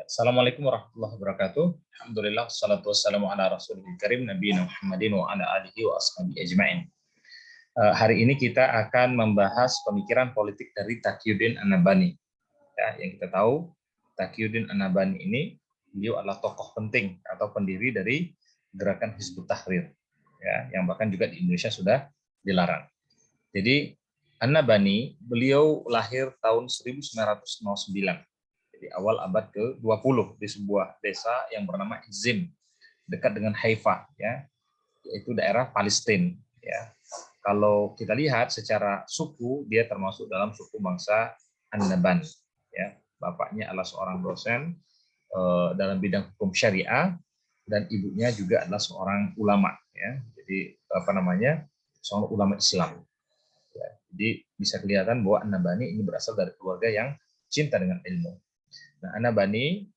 Assalamualaikum warahmatullahi wabarakatuh. Alhamdulillah, salatu wassalamu ala rasulil karim, nabiyina Muhammadin wa ala alihi wa ashabihi ajma'in. Hari ini kita akan membahas pemikiran politik dari Taqiyuddin An-Nabhani. Ya, yang kita tahu, Taqiyuddin An-Nabhani ini, beliau adalah tokoh penting atau pendiri dari gerakan Hizbut Tahrir, ya, yang bahkan juga di Indonesia sudah dilarang. Jadi, An-Nabhani, beliau lahir tahun 1909. Di awal abad ke-20 di sebuah desa yang bernama Izim, dekat dengan Haifa, ya, yaitu daerah Palestina. Ya. Kalau kita lihat secara suku, dia termasuk dalam suku bangsa An-Naban. Ya. Bapaknya adalah seorang dosen dalam bidang hukum syariah dan ibunya juga adalah seorang ulama. Ya. Jadi seorang ulama Islam. Ya. Jadi bisa kelihatan bahwa An-Nabhani ini berasal dari keluarga yang cinta dengan ilmu. Nah, An-Nabhani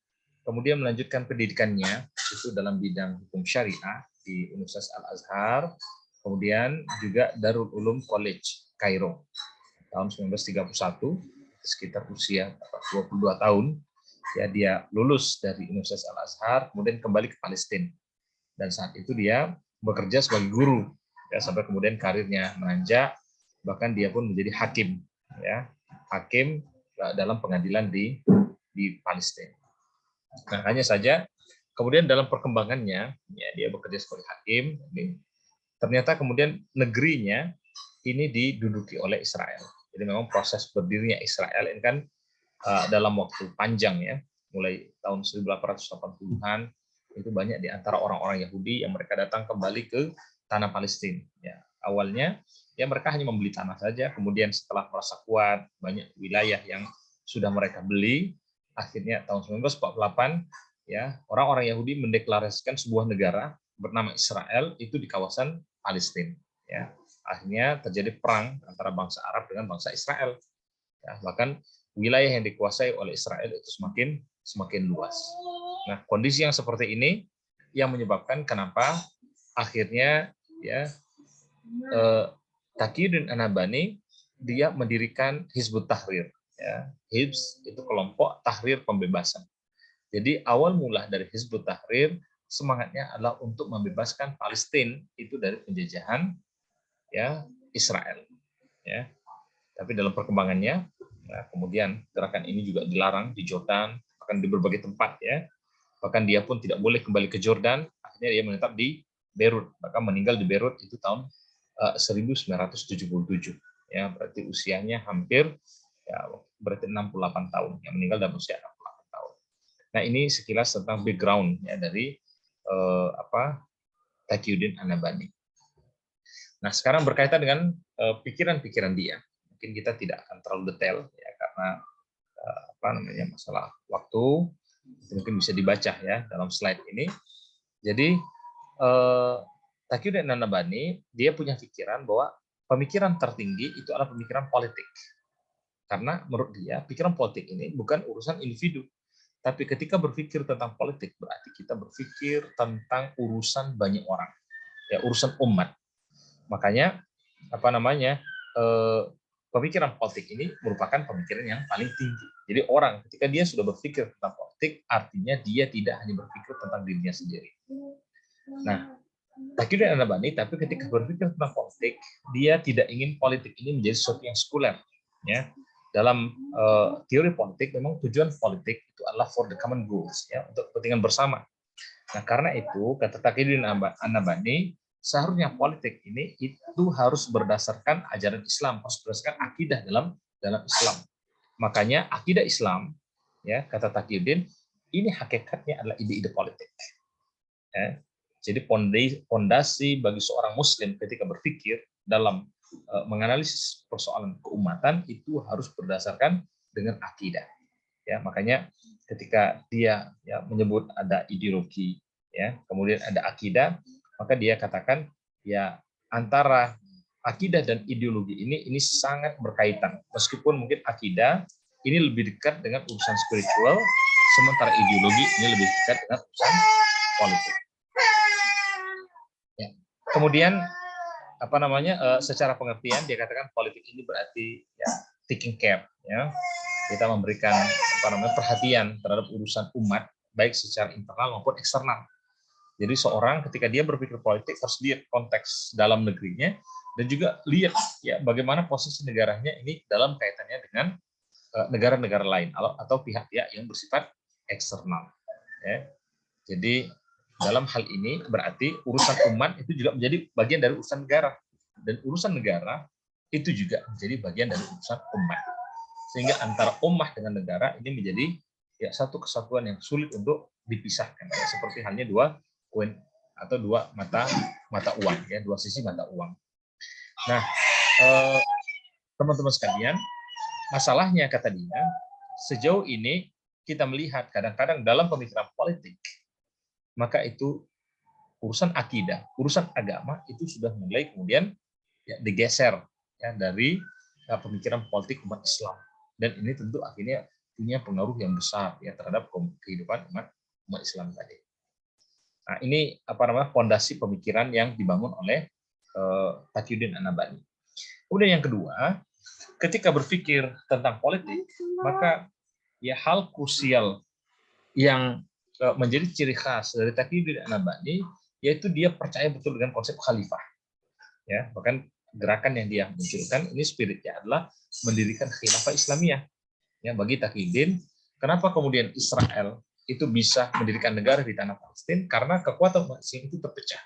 kemudian melanjutkan pendidikannya itu dalam bidang hukum syariah di Universitas Al-Azhar, kemudian juga Darul Ulum College, Kairo, tahun 1931, sekitar usia 22 tahun, ya dia lulus dari Universitas Al-Azhar, kemudian kembali ke Palestina. Dan saat itu dia bekerja sebagai guru, ya, sampai kemudian karirnya menanjak, bahkan dia pun menjadi hakim, ya, hakim dalam pengadilan di Palestina. Nah, hanya saja kemudian dalam perkembangannya, ya, dia bekerja sebagai hakim, ternyata kemudian negerinya ini diduduki oleh Israel. Jadi memang proses berdirinya Israel ini kan dalam waktu panjang, ya, mulai tahun 1880-an itu banyak di antara orang-orang Yahudi yang mereka datang kembali ke tanah Palestina. Ya, awalnya ya mereka hanya membeli tanah saja, kemudian setelah merasa kuat, banyak wilayah yang sudah mereka beli. Akhirnya tahun 1948, ya, orang-orang Yahudi mendeklarasikan sebuah negara bernama Israel itu di kawasan Palestina. Ya, akhirnya terjadi perang antara bangsa Arab dengan bangsa Israel. Ya, bahkan wilayah yang dikuasai oleh Israel itu semakin luas. Nah, kondisi yang seperti ini yang menyebabkan kenapa akhirnya, ya, Taqiyuddin An-Nabhani dia mendirikan Hizbut Tahrir. Ya, Hizb itu kelompok tahrir pembebasan. Jadi awal mula dari Hizbut Tahrir semangatnya adalah untuk membebaskan Palestina itu dari penjajahan, ya, Israel. Ya. Tapi dalam perkembangannya, ya, kemudian gerakan ini juga dilarang di Jordan, bahkan di berbagai tempat, ya. Bahkan dia pun tidak boleh kembali ke Jordan. Akhirnya dia menetap di Beirut, bahkan meninggal di Beirut itu tahun 1977. Ya, berarti usianya hampir, ya, berarti 68 tahun, yang meninggal dalam usia 68 tahun. Nah, ini sekilas tentang background, ya, dari Taqiyuddin An-Nabhani. Nah, sekarang berkaitan dengan pikiran-pikiran dia. Mungkin kita tidak akan terlalu detail, ya, karena masalah waktu. Mungkin bisa dibaca, ya, dalam slide ini. Jadi Taqiyuddin An-Nabhani dia punya pikiran bahwa pemikiran tertinggi itu adalah pemikiran politik. Karena menurut dia, pikiran politik ini bukan urusan individu. Tapi ketika berpikir tentang politik, berarti kita berpikir tentang urusan banyak orang. Ya, urusan umat. Makanya, pemikiran politik ini merupakan pemikiran yang paling tinggi. Jadi orang, ketika dia sudah berpikir tentang politik, artinya dia tidak hanya berpikir tentang dirinya sendiri. Nah, Taqiyuddin An-Nabhani, tapi ketika berpikir tentang politik, dia tidak ingin politik ini menjadi sesuatu yang sekuler. Ya. Dalam teori politik, memang tujuan politik itu adalah for the common goals, ya, untuk kepentingan bersama. Nah, karena itu, kata Taqiyuddin An-Nabhani, seharusnya politik ini itu harus berdasarkan ajaran Islam, harus berdasarkan akidah dalam Islam. Makanya akidah Islam, ya, kata Taqiyuddin, ini hakikatnya adalah ide-ide politik. Ya. Jadi fondasi bagi seorang Muslim ketika berpikir dalam menganalisis persoalan keumatan itu harus berdasarkan dengan akidah. Ya, makanya ketika dia, ya, menyebut ada ideologi, ya, kemudian ada akidah, maka dia katakan, ya, antara akidah dan ideologi ini sangat berkaitan. Meskipun mungkin akidah ini lebih dekat dengan urusan spiritual, sementara ideologi ini lebih dekat dengan urusan politik. Ya. Kemudian secara pengertian dia katakan politik ini berarti, ya, taking care, ya, kita memberikan perhatian terhadap urusan umat baik secara internal maupun eksternal. Jadi seorang ketika dia berpikir politik harus lihat konteks dalam negerinya dan juga lihat ya bagaimana posisi negaranya ini dalam kaitannya dengan negara-negara lain atau pihak-pihak yang bersifat eksternal. Ya. Jadi dalam hal ini berarti urusan umat itu juga menjadi bagian dari urusan negara, dan urusan negara itu juga menjadi bagian dari urusan umat. Sehingga antara ummah dengan negara ini menjadi ya satu kesatuan yang sulit untuk dipisahkan. Ya, seperti halnya dua koin atau dua mata uang, ya, dua sisi mata uang. Nah, teman-teman sekalian, masalahnya kata dia, sejauh ini kita melihat kadang-kadang dalam pemikiran politik, maka itu urusan akidah, urusan agama itu sudah mulai kemudian ya, digeser ya, dari pemikiran politik umat Islam, dan ini tentu akhirnya punya pengaruh yang besar ya terhadap kehidupan umat Islam tadi. Nah, ini fondasi pemikiran yang dibangun oleh Taqiyuddin An-Nabhani. Kemudian yang kedua, ketika berpikir tentang politik, maka ya hal krusial yang menjadi ciri khas dari Taqiyuddin An-Nabhani yaitu dia percaya betul dengan konsep khalifah. Ya, bahkan gerakan yang dia munculkan ini spiritnya adalah mendirikan khilafah Islamiyah. Ya, bagi Taqiyuddin, kenapa kemudian Israel itu bisa mendirikan negara di tanah Palestina? Karena kekuatan umat Islam itu terpecah.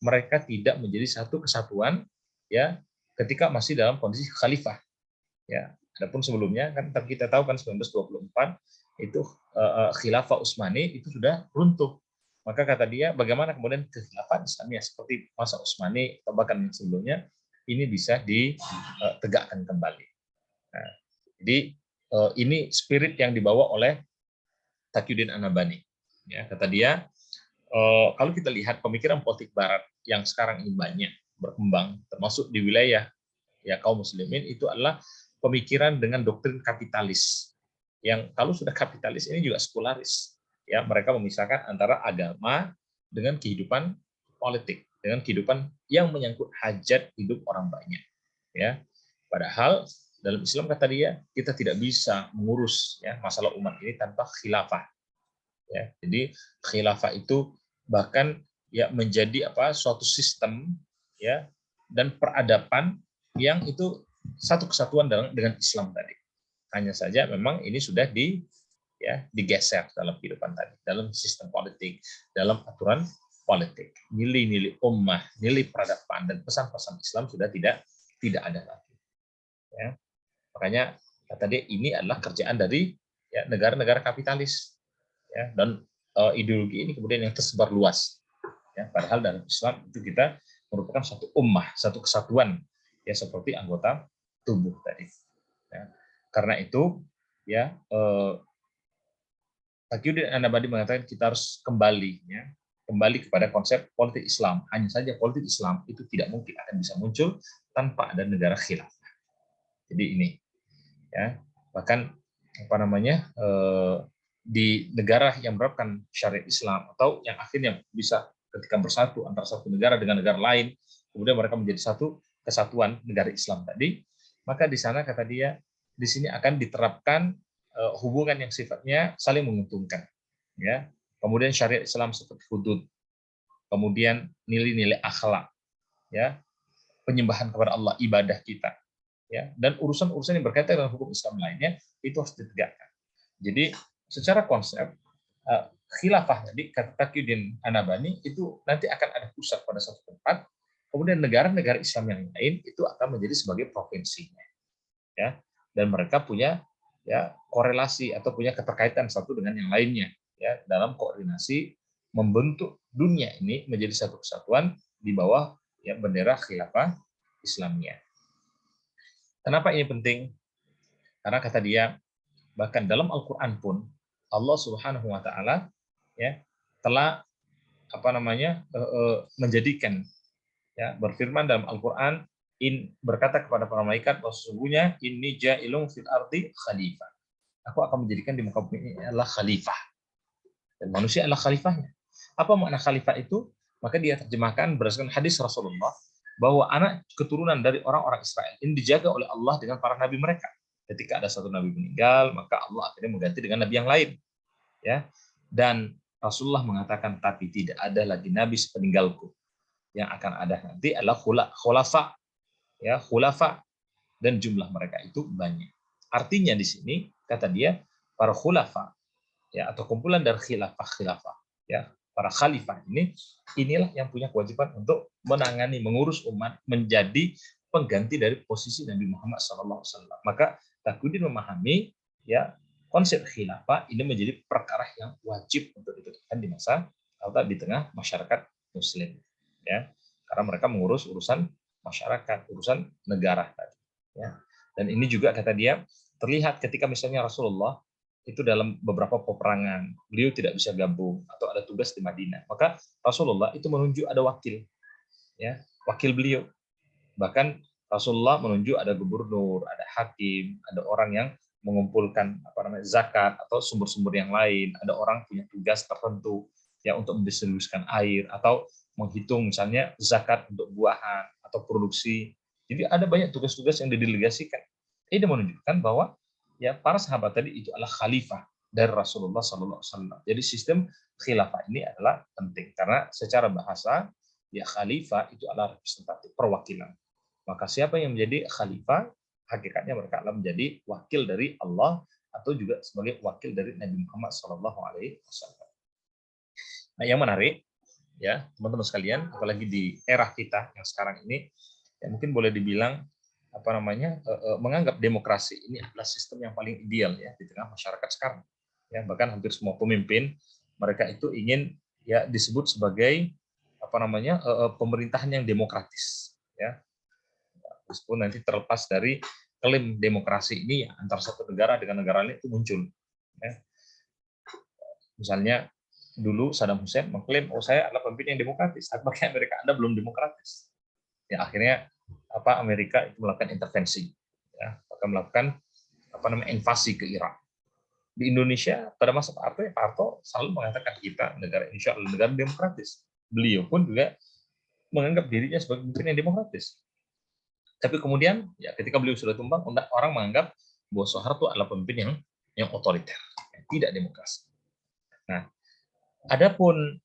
Mereka tidak menjadi satu kesatuan ya ketika masih dalam kondisi khalifah. Ya, adapun sebelumnya kan kita tahu kan 1924 itu khilafah Utsmani itu sudah runtuh. Maka kata dia, bagaimana kemudian kekhilafah Islamiyah seperti masa Utsmani atau bahkan yang sebelumnya ini bisa ditegakkan kembali. Nah, jadi ini spirit yang dibawa oleh Taqiyuddin An-Nabhani. Ya, kata dia, kalau kita lihat pemikiran politik Barat yang sekarang ini banyak berkembang, termasuk di wilayah ya kaum muslimin, itu adalah pemikiran dengan doktrin kapitalis. Yang kalau sudah kapitalis ini juga sekularis. Ya, mereka memisahkan antara agama dengan kehidupan politik, dengan kehidupan yang menyangkut hajat hidup orang banyak. Ya, padahal dalam Islam kata dia kita tidak bisa mengurus ya masalah umat ini tanpa khilafah. Ya, jadi khilafah itu bahkan ya menjadi suatu sistem ya dan peradaban yang itu satu kesatuan dengan Islam tadi. Hanya saja memang ini sudah digeser dalam kehidupan tadi, dalam sistem politik, dalam aturan politik. Nilai-nilai ummah, nilai peradaban dan pesan-pesan Islam sudah tidak ada lagi. Ya. Makanya kata dia ini adalah kerjaan dari ya negara-negara kapitalis. Ya, dan ideologi ini kemudian yang tersebar luas. Ya, padahal dalam Islam itu kita merupakan satu ummah, satu kesatuan ya seperti anggota tubuh tadi. Ya. Karena itu ya Taqiyuddin An-Nabhani mengatakan kita harus kembali kepada konsep politik Islam. Hanya saja politik Islam itu tidak mungkin akan bisa muncul tanpa ada negara khilafah. Jadi ini ya bahkan di negara yang menerapkan syariat Islam atau yang akhirnya bisa ketika bersatu antara satu negara dengan negara lain, kemudian mereka menjadi satu kesatuan negara Islam tadi, maka di sana kata dia di sini akan diterapkan hubungan yang sifatnya saling menguntungkan, ya. Kemudian syariat Islam seperti hudud, kemudian nilai-nilai akhlak, ya, penyembahan kepada Allah, ibadah kita, ya, dan urusan-urusan yang berkaitan dengan hukum Islam lainnya itu harus ditegakkan. Jadi secara konsep khilafah tadi kata Taqiyuddin An-Nabhani itu nanti akan ada pusat pada satu tempat, kemudian negara-negara Islam yang lain itu akan menjadi sebagai provinsinya, ya, dan mereka punya ya korelasi atau punya keterkaitan satu dengan yang lainnya, ya, dalam koordinasi membentuk dunia ini menjadi satu kesatuan di bawah ya bendera khilafah Islamnya. Kenapa ini penting? Karena kata dia bahkan dalam Al-Qur'an pun Allah Subhanahu wa taala ya telah menjadikan ya berfirman dalam Al-Qur'an berkata kepada para malaikat bahwa sesungguhnya inni ja'ilun fil ardi khalifah. Aku akan menjadikan di muka bumi ini adalah khalifah. Dan manusia adalah khalifahnya. Apa makna khalifah itu? Maka dia terjemahkan berdasarkan hadis Rasulullah bahwa anak keturunan dari orang-orang Israel ini dijaga oleh Allah dengan para nabi mereka. Ketika ada satu nabi meninggal, maka Allah akhirnya mengganti dengan nabi yang lain. Ya, dan Rasulullah mengatakan, tapi tidak ada lagi nabi sepeninggalku. Yang akan ada nanti adalah khulafa, ya, khulafa, dan jumlah mereka itu banyak. Artinya di sini kata dia para khulafa, ya, atau kumpulan dari khilafah, ya, para khalifah inilah yang punya kewajiban untuk menangani, mengurus umat, menjadi pengganti dari posisi Nabi Muhammad SAW. Maka Taqiyuddin memahami, ya, konsep khilafah ini menjadi perkara yang wajib untuk ditegakkan di masa atau di tengah masyarakat Muslim, ya, karena mereka mengurus urusan masyarakat, urusan negara, ya. Dan ini juga kata dia terlihat ketika misalnya Rasulullah itu dalam beberapa peperangan, beliau tidak bisa gabung atau ada tugas di Madinah, maka Rasulullah itu menunjuk ada wakil, ya, wakil beliau. Bahkan Rasulullah menunjuk ada gubernur, ada hakim, ada orang yang mengumpulkan zakat atau sumber-sumber yang lain, ada orang punya tugas tertentu, ya, untuk mendistribusikan air atau menghitung misalnya zakat untuk buahan atau produksi. Jadi ada banyak tugas-tugas yang didelegasikan. Ini menunjukkan bahwa, ya, para sahabat tadi itu adalah khalifah dari Rasulullah SAW. Jadi sistem khilafah ini adalah penting karena secara bahasa, ya, khalifah itu adalah representatif, perwakilan. Maka siapa yang menjadi khalifah, hakikatnya mereka adalah menjadi wakil dari Allah atau juga sebagai wakil dari Nabi Muhammad SAW. Nah, yang menarik, ya, teman-teman sekalian, apalagi di era kita yang sekarang ini, ya, mungkin boleh dibilang menganggap demokrasi ini adalah sistem yang paling ideal, ya, di tengah masyarakat sekarang. Ya, bahkan hampir semua pemimpin mereka itu ingin, ya, disebut sebagai pemerintahan yang demokratis, ya. Meskipun nanti terlepas dari klaim demokrasi ini, ya, antara satu negara dengan negara lain itu muncul. Ya. Misalnya dulu Saddam Hussein mengklaim, saya adalah pemimpin yang demokratis, apakah Amerika Anda belum demokratis? Ya, akhirnya Amerika itu melakukan intervensi, ya, melakukan invasi ke Irak. Di Indonesia pada masa Pak Harto selalu mengatakan kita negara Indonesia adalah negara demokratis. Beliau pun juga menganggap dirinya sebagai pemimpin yang demokratis. Tapi kemudian, ya, ketika beliau sudah tumbang, orang menganggap bahwa Soeharto adalah pemimpin yang otoriter, yang tidak demokrasi. Nah, adapun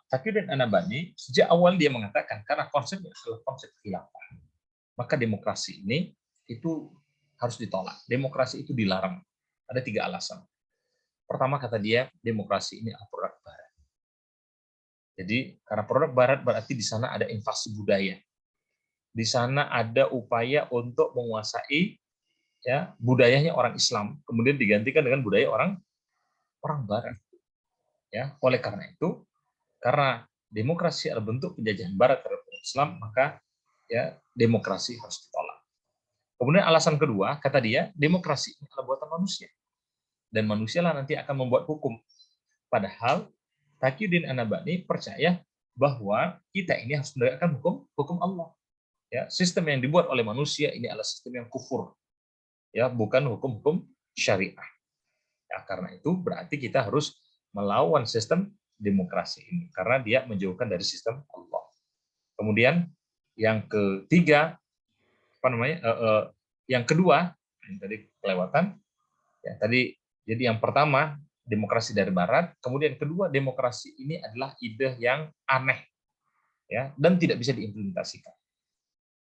Taqiyuddin An-Nabhani sejak awal dia mengatakan karena konsepnya adalah konsep khilafah, maka demokrasi ini itu harus ditolak. Demokrasi itu dilarang. Ada 3 alasan. Pertama, kata dia, demokrasi ini adalah produk Barat. Jadi karena produk Barat berarti di sana ada invasi budaya. Di sana ada upaya untuk menguasai, ya, budayanya orang Islam, kemudian digantikan dengan budaya orang Barat. Ya, oleh karena itu, karena demokrasi adalah bentuk penjajahan Barat terhadap Islam, maka, ya, demokrasi harus ditolak. Kemudian alasan kedua, kata dia, demokrasi ini adalah buatan manusia, dan manusialah nanti akan membuat hukum. Padahal Taqiyuddin An-Nabhani percaya bahwa kita ini harus menegakkan hukum Allah. Ya, sistem yang dibuat oleh manusia ini adalah sistem yang kufur, ya, bukan hukum-hukum syariah. Ya, karena itu berarti kita harus melawan sistem demokrasi ini karena dia menjauhkan dari sistem Allah. Kemudian yang ketiga, yang kedua, yang tadi kelewatan, ya, tadi, jadi yang pertama demokrasi dari Barat, kemudian kedua demokrasi ini adalah ide yang aneh, ya, dan tidak bisa diimplementasikan.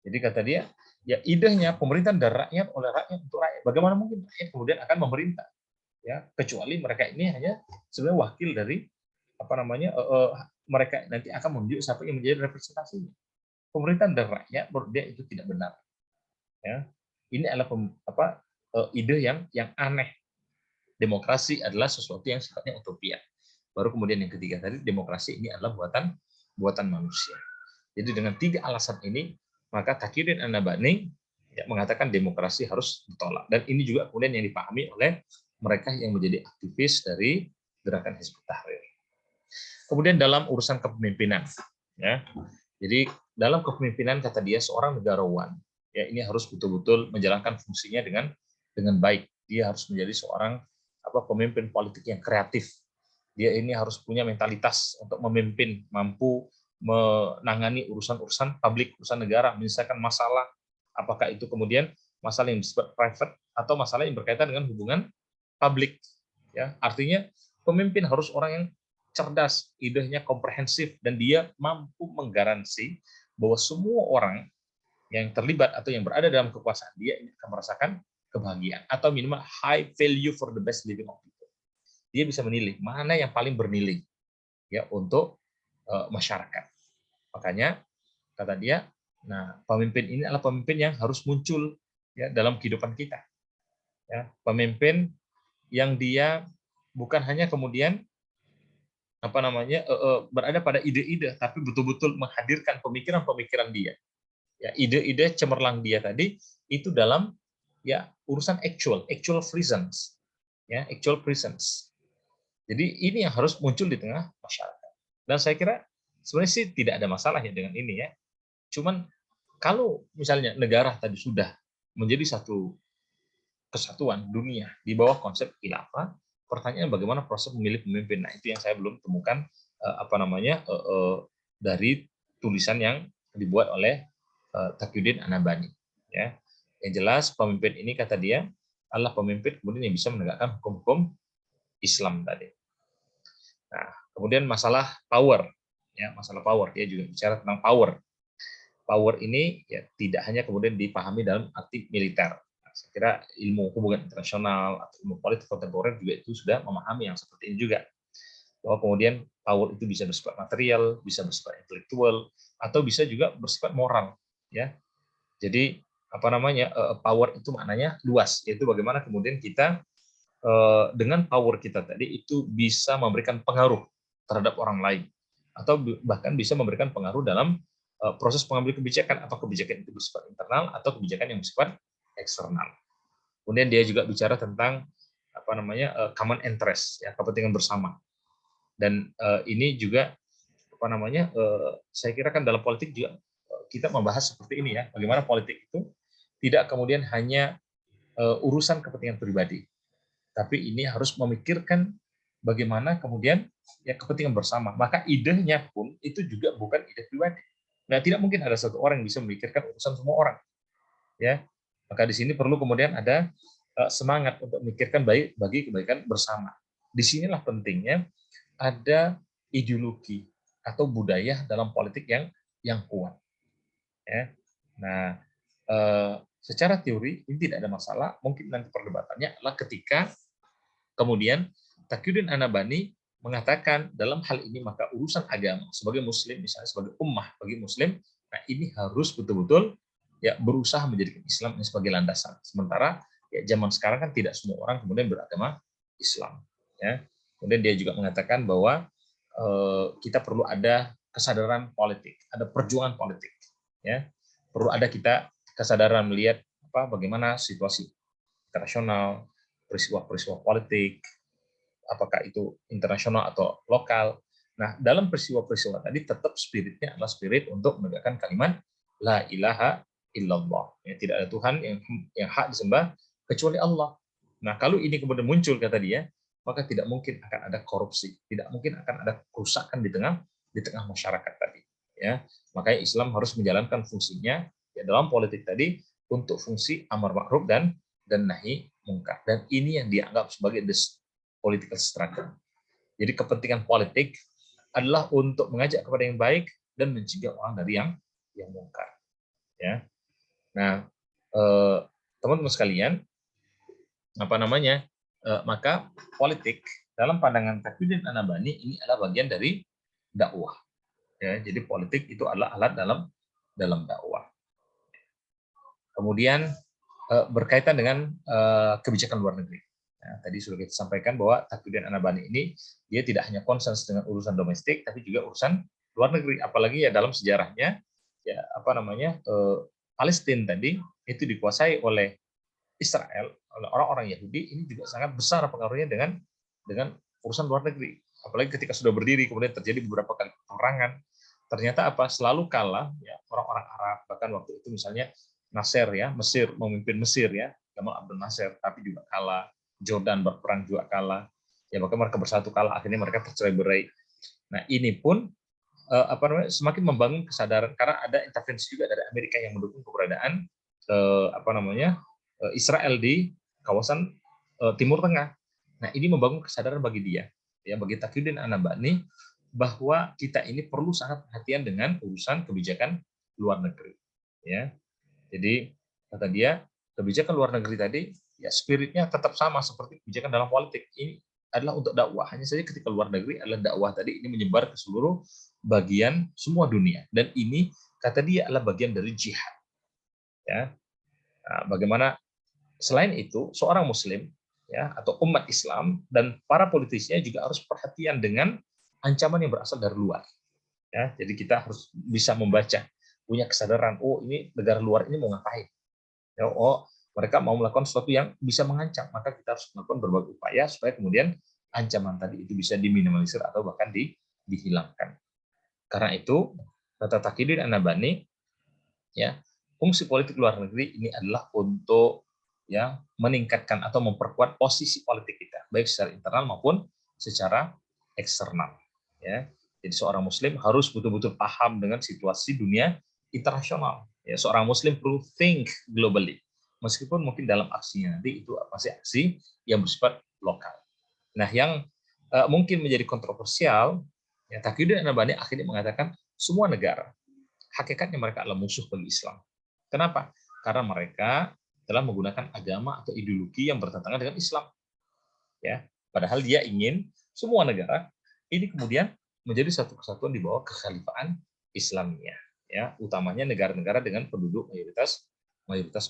Jadi kata dia, ya, idenya pemerintahan dari rakyat, oleh rakyat, untuk rakyat. Bagaimana mungkin rakyat kemudian akan memerintah? Ya, kecuali mereka ini hanya sebenarnya wakil dari mereka nanti akan menunjuk siapa yang menjadi representasinya. Pemerintahan dari rakyat, menurut dia itu tidak benar. Ya, ini adalah ide yang aneh. Demokrasi adalah sesuatu yang sifatnya utopia. Baru kemudian yang ketiga tadi, demokrasi ini adalah buatan manusia. Jadi dengan 3 alasan ini, maka Taqiyuddin An-Nabhani, ya, mengatakan demokrasi harus ditolak. Dan ini juga kemudian yang dipahami oleh mereka yang menjadi aktivis dari gerakan Hizbut Tahrir. Kemudian dalam urusan kepemimpinan, ya, jadi dalam kepemimpinan kata dia seorang negarawan, ya, ini harus betul-betul menjalankan fungsinya dengan baik. Dia harus menjadi seorang pemimpin politik yang kreatif. Dia ini harus punya mentalitas untuk memimpin, mampu menangani urusan-urusan publik, urusan negara, menyelesaikan masalah, apakah itu kemudian masalah yang disebut private atau masalah yang berkaitan dengan hubungan publik. Ya, artinya pemimpin harus orang yang cerdas, idenya komprehensif, dan dia mampu menggaransi bahwa semua orang yang terlibat atau yang berada dalam kekuasaan dia ini akan merasakan kebahagiaan atau minimal high value for the best living of people. Dia bisa menilai mana yang paling bernilai ya untuk masyarakat. Makanya kata dia, nah pemimpin ini adalah pemimpin yang harus muncul ya dalam kehidupan kita. Ya, pemimpin yang dia bukan hanya kemudian berada pada ide-ide, tapi betul-betul menghadirkan pemikiran-pemikiran dia. Ya, ide-ide cemerlang dia tadi itu dalam ya urusan actual presence, ya actual presence. Jadi ini yang harus muncul di tengah masyarakat. Dan saya kira sebenarnya sih tidak ada masalah ya dengan ini ya. Cuman kalau misalnya negara tadi sudah menjadi satu kesatuan dunia di bawah konsep khilafah, pertanyaan bagaimana proses memilih pemimpin. Nah, itu yang saya belum temukan dari tulisan yang dibuat oleh Taqiyuddin An-Nabhani. Ya, yang jelas pemimpin ini kata dia adalah pemimpin kemudian yang bisa menegakkan hukum-hukum Islam tadi. Nah, kemudian masalah power, ya masalah power dia juga bicara tentang power. Power ini ya tidak hanya kemudian dipahami dalam arti militer. Nah, saya kira ilmu hubungan internasional atau ilmu politik kontemporer juga itu sudah memahami yang seperti ini juga. Bahwa kemudian power itu bisa bersifat material, bisa bersifat intelektual, atau bisa juga bersifat moral. Ya, jadi power itu maknanya luas, yaitu bagaimana kemudian kita dengan power kita tadi itu bisa memberikan pengaruh terhadap orang lain, atau bahkan bisa memberikan pengaruh dalam proses pengambil kebijakan, atau kebijakan itu bersifat internal atau kebijakan yang bersifat eksternal. Kemudian dia juga bicara tentang common interest, ya kepentingan bersama. Dan ini juga saya kira kan dalam politik juga kita membahas seperti ini ya, bagaimana politik itu tidak kemudian hanya urusan kepentingan pribadi, tapi ini harus memikirkan bagaimana kemudian ya kepentingan bersama. Maka idenya pun itu juga bukan ide pribadi. Nah, tidak mungkin ada satu orang yang bisa memikirkan urusan semua orang. Ya, maka di sini perlu kemudian ada semangat untuk memikirkan baik bagi kebaikan bersama. Disinilah pentingnya ada ideologi atau budaya dalam politik yang kuat. Ya. Nah, secara teori ini tidak ada masalah. Mungkin nanti perdebatannya adalah ketika kemudian Taqiyuddin An-Nabhani mengatakan dalam hal ini maka urusan agama sebagai muslim, misalnya sebagai ummah bagi muslim, nah ini harus betul-betul ya berusaha menjadikan Islam ini sebagai landasan. Sementara ya zaman sekarang kan tidak semua orang kemudian beragama Islam. Ya. Kemudian dia juga mengatakan bahwa kita perlu ada kesadaran politik, ada perjuangan politik. Ya. Perlu ada kita kesadaran melihat bagaimana situasi internasional, peristiwa-peristiwa politik, apakah itu internasional atau lokal. Nah, dalam peristiwa-peristiwa tadi tetap spiritnya adalah spirit untuk menegakkan kalimat la ilaha illallah. Ya, tidak ada Tuhan yang hak disembah kecuali Allah. Nah, kalau ini kemudian muncul kata dia, maka tidak mungkin akan ada korupsi, tidak mungkin akan ada kerusakan di tengah masyarakat tadi. Ya, makanya Islam harus menjalankan fungsinya ya dalam politik tadi untuk fungsi amar ma'ruf dan nahi mungkar. Dan ini yang dianggap sebagai the political struggle. Jadi kepentingan politik adalah untuk mengajak kepada yang baik dan mencegah orang dari yang mungkar. Ya. Nah, teman-teman sekalian, maka politik dalam pandangan Taqiyuddin An-Nabhani ini adalah bagian dari dakwah. Ya, jadi politik itu adalah alat dalam dakwah. Kemudian berkaitan dengan kebijakan luar negeri. Nah, tadi sudah kita sampaikan bahwa Taqiyuddin An-Nabhani ini dia tidak hanya concern dengan urusan domestik, tapi juga urusan luar negeri. Apalagi ya dalam sejarahnya, ya Palestina tadi itu dikuasai oleh Israel, oleh orang-orang Yahudi. Ini juga sangat besar pengaruhnya dengan urusan luar negeri. Apalagi ketika sudah berdiri, kemudian terjadi beberapa kali peperangan. Ternyata selalu kalah ya orang-orang Arab. Bahkan waktu itu misalnya Nasser ya, Mesir memimpin Mesir ya, Gamal Abdel Nasser, tapi juga kalah. Jordan berperang juga kalah. Ya bahkan mereka bersatu kalah, akhirnya mereka tercerai-berai. Nah, ini pun semakin membangun kesadaran karena ada intervensi juga dari Amerika yang mendukung keberadaan Israel di kawasan Timur Tengah. Nah, ini membangun kesadaran bagi dia, ya, bagi Taqiyuddin An-Nabhani, bahwa kita ini perlu sangat perhatian dengan urusan kebijakan luar negeri. Ya, jadi kata dia, kebijakan luar negeri tadi, ya spiritnya tetap sama seperti kebijakan dalam politik. Ini adalah untuk dakwah. Hanya saja ketika luar negeri adalah dakwah tadi, ini menyebar ke seluruh bagian semua dunia. Dan ini kata dia adalah bagian dari jihad. Ya, nah, bagaimana selain itu seorang Muslim, ya, atau umat Islam dan para politisinya juga harus perhatian dengan ancaman yang berasal dari luar. Ya, jadi kita harus bisa membaca, punya kesadaran, oh ini negara luar ini mau ngapain. Ya, oh mereka mau melakukan sesuatu yang bisa mengancam, maka kita harus melakukan berbagai upaya supaya kemudian ancaman tadi itu bisa diminimalisir atau bahkan dihilangkan. Karena itu kata Taqiyuddin An-Nabhani, ya, fungsi politik luar negeri ini adalah untuk, ya, meningkatkan atau memperkuat posisi politik kita, baik secara internal maupun secara eksternal. Ya, jadi seorang Muslim harus betul-betul paham dengan situasi dunia internasional. Ya, seorang Muslim perlu think globally, meskipun mungkin dalam aksinya nanti itu masih aksi yang bersifat lokal. Nah, yang mungkin menjadi kontroversial, ya, Taqiyuddin An-Nabhani akhirnya mengatakan semua negara hakikatnya mereka adalah musuh bagi Islam. Kenapa? Karena mereka telah menggunakan agama atau ideologi yang bertentangan dengan Islam. Ya, padahal dia ingin semua negara ini kemudian menjadi satu kesatuan di bawah kekhalifahan Islamnya. Ya, utamanya negara-negara dengan penduduk mayoritas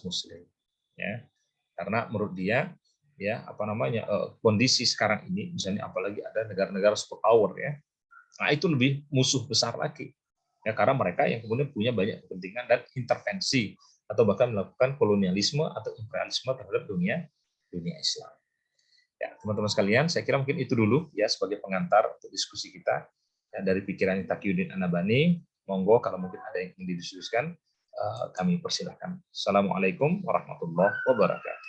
Muslim. Ya, karena menurut dia, ya, kondisi sekarang ini, misalnya apalagi ada negara-negara superpower, ya, nah itu lebih musuh besar lagi. Ya, karena mereka yang kemudian punya banyak kepentingan dan intervensi atau bahkan melakukan kolonialisme atau imperialisme terhadap dunia Islam. Ya, teman-teman sekalian, saya kira mungkin itu dulu ya sebagai pengantar untuk diskusi kita ya, dari pikiran Taqiyuddin An-Nabhani. Monggo kalau mungkin ada yang ingin didiskusikan, kami persilahkan. Assalamualaikum warahmatullahi wabarakatuh.